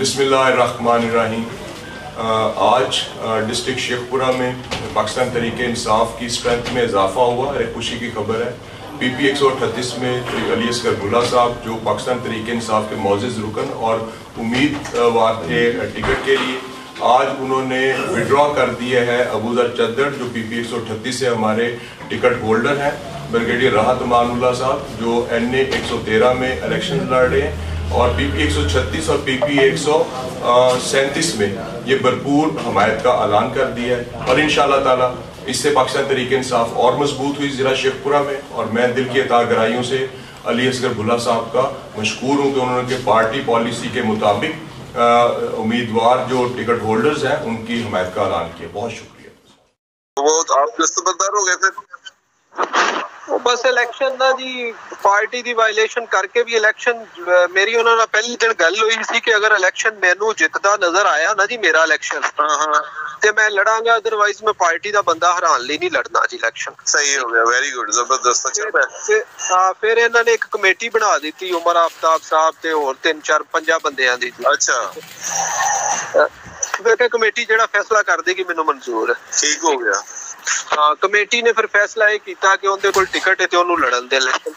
बिस्मिल्लाहिर्रहमानिर्रहीम। आज डिस्ट्रिक्ट शेखपुरा में पाकिस्तान तहरीक इंसाफ की स्ट्रेंथ में इजाफा हुआ। एक खुशी की खबर है, PP 138 में अली असगर भुल्ला साहब जो पाकिस्तान तहरीक इंसाफ के मौजूद रुकन और उम्मीदवार थे टिकट के लिए, आज उन्होंने विड्रॉ कर दिया है। अबूजर चद्दड़ जो PP 138 से हमारे टिकट होल्डर हैं, ब्रिगेडियर राहत अमानुल्लाह साहब जो NA 113 में इलेक्शन लड़ रहे हैं, और PP 136 और PP 137 में ये भरपूर हमायत का ऐलान कर दिया है। और इंशाअल्लाह ताला इससे पाकिस्तान तहरीक इंसाफ और मजबूत हुई ज़िला शेखपुरा में। और मैं दिल की अता गहराइयों से अली असगर भुल्ला साहब का मशकूर हूँ कि उन्होंने पार्टी पॉलिसी के मुताबिक उम्मीदवार जो टिकट होल्डर्स हैं उनकी हमायत का ऐलान किया। बहुत शुक्रिया। वो आप दस्तबरदार हो गए फिर? बस इलेक्शन ना जी, पार्टी की वायलेशन करके भी इलेक्शन मेरी उन्होंने पहले दिन गल हुई सी कि अगर इलेक्शन मैनू जितदा नजर आया ना जी मेरा इलेक्शन ते मैं लड़ांगा, अदरवाइज मैं पार्टी का बंदा हराने लिए नहीं लड़ना जी इलेक्शन। सही हो गया, वेरी गुड, जबरदस्त। फिर इन्होंने एक कमेटी बना दी थी उमर आफ्ताब साहब ते और 3-4-5 बंदियां दी। अच्छा, फिर कमेटी जेड़ा फैसला कर देगी मैनू मंजूर है। ठीक हो गया। हाँ, कमेटी ने फिर फैसला ये किया कि उनके कोल टिकट है ते ओनू लड़न दे इलेक्शन।